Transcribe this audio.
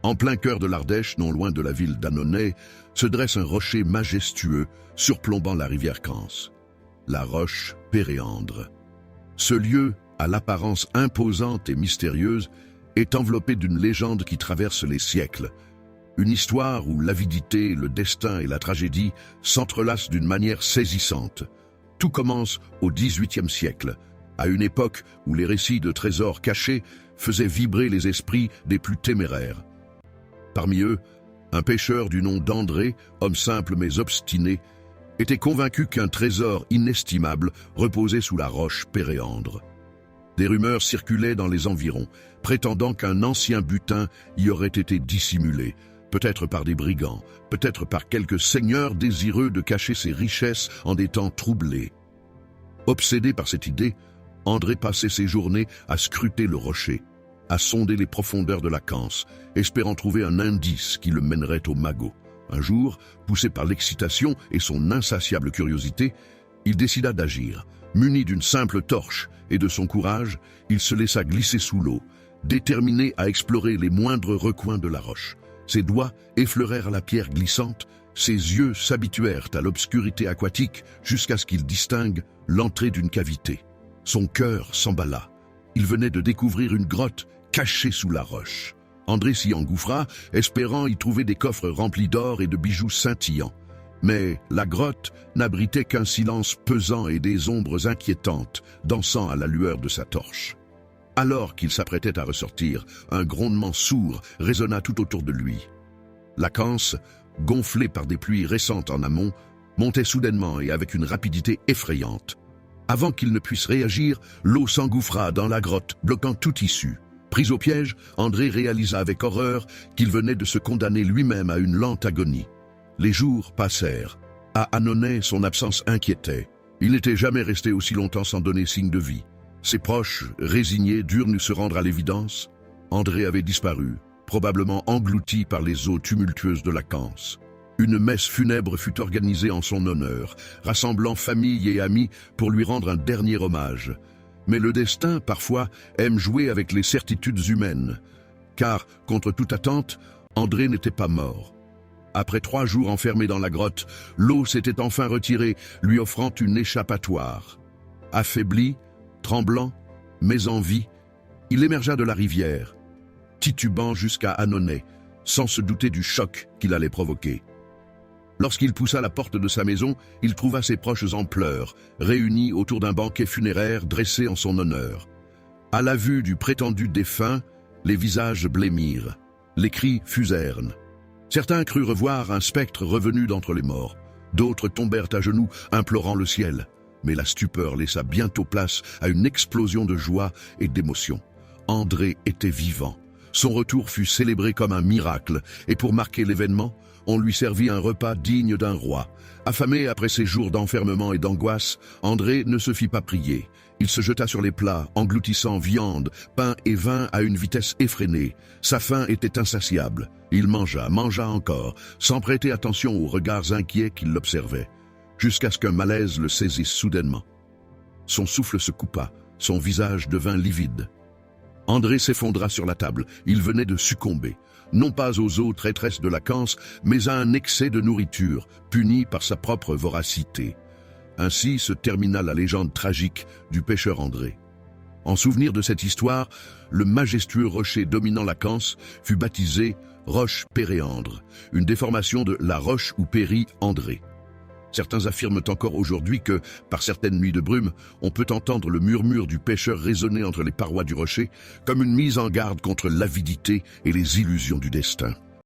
En plein cœur de l'Ardèche, non loin de la ville d'Annonay, se dresse un rocher majestueux surplombant la rivière Cance. La roche Péréandre. Ce lieu, à l'apparence imposante et mystérieuse, est enveloppé d'une légende qui traverse les siècles. Une histoire où l'avidité, le destin et la tragédie s'entrelacent d'une manière saisissante. Tout commence au XVIIIe siècle, à une époque où les récits de trésors cachés faisaient vibrer les esprits des plus téméraires. Parmi eux, un pêcheur du nom d'André, homme simple mais obstiné, était convaincu qu'un trésor inestimable reposait sous la roche Péréandre. Des rumeurs circulaient dans les environs, prétendant qu'un ancien butin y aurait été dissimulé, peut-être par des brigands, peut-être par quelques seigneurs désireux de cacher ses richesses en des temps troublés. Obsédé par cette idée, André passait ses journées à scruter le rocher, à sonder les profondeurs de la Cance, espérant trouver un indice qui le mènerait au magot. Un jour, poussé par l'excitation et son insatiable curiosité, il décida d'agir. Muni d'une simple torche et de son courage, il se laissa glisser sous l'eau, déterminé à explorer les moindres recoins de la roche. Ses doigts effleurèrent la pierre glissante, ses yeux s'habituèrent à l'obscurité aquatique jusqu'à ce qu'il distingue l'entrée d'une cavité. Son cœur s'emballa. Il venait de découvrir une grotte cachée sous la roche. André s'y engouffra, espérant y trouver des coffres remplis d'or et de bijoux scintillants. Mais la grotte n'abritait qu'un silence pesant et des ombres inquiétantes dansant à la lueur de sa torche. Alors qu'il s'apprêtait à ressortir, un grondement sourd résonna tout autour de lui. La Cance, gonflée par des pluies récentes en amont, montait soudainement et avec une rapidité effrayante. Avant qu'il ne puisse réagir, l'eau s'engouffra dans la grotte, bloquant toute issue. Pris au piège, André réalisa avec horreur qu'il venait de se condamner lui-même à une lente agonie. Les jours passèrent. À Annonay, son absence inquiétait. Il n'était jamais resté aussi longtemps sans donner signe de vie. Ses proches, résignés, durent se rendre à l'évidence. André avait disparu, probablement englouti par les eaux tumultueuses de la Cance. Une messe funèbre fut organisée en son honneur, rassemblant famille et amis pour lui rendre un dernier hommage. Mais le destin, parfois, aime jouer avec les certitudes humaines. Car, contre toute attente, André n'était pas mort. Après 3 jours enfermé dans la grotte, l'eau s'était enfin retirée, lui offrant une échappatoire. Affaibli, tremblant, mais en vie, il émergea de la rivière, titubant jusqu'à Annonay, sans se douter du choc qu'il allait provoquer. Lorsqu'il poussa la porte de sa maison, il trouva ses proches en pleurs, réunis autour d'un banquet funéraire dressé en son honneur. À la vue du prétendu défunt, les visages blêmirent, les cris fusèrent. Certains crurent voir un spectre revenu d'entre les morts, d'autres tombèrent à genoux, implorant le ciel. Mais la stupeur laissa bientôt place à une explosion de joie et d'émotion. André était vivant. Son retour fut célébré comme un miracle, et pour marquer l'événement, on lui servit un repas digne d'un roi. Affamé après ses jours d'enfermement et d'angoisse, André ne se fit pas prier. Il se jeta sur les plats, engloutissant viande, pain et vin à une vitesse effrénée. Sa faim était insatiable. Il mangea encore, sans prêter attention aux regards inquiets qui l'observaient, jusqu'à ce qu'un malaise le saisisse soudainement. Son souffle se coupa, son visage devint livide. André s'effondra sur la table. Il venait de succomber, non pas aux eaux traîtresses de la Cance, mais à un excès de nourriture, puni par sa propre voracité. Ainsi se termina la légende tragique du pêcheur André. En souvenir de cette histoire, le majestueux rocher dominant la Cance fut baptisé Roche Péréandre, une déformation de la roche où périt André. Certains affirment encore aujourd'hui que, par certaines nuits de brume, on peut entendre le murmure du pêcheur résonner entre les parois du rocher, comme une mise en garde contre l'avidité et les illusions du destin.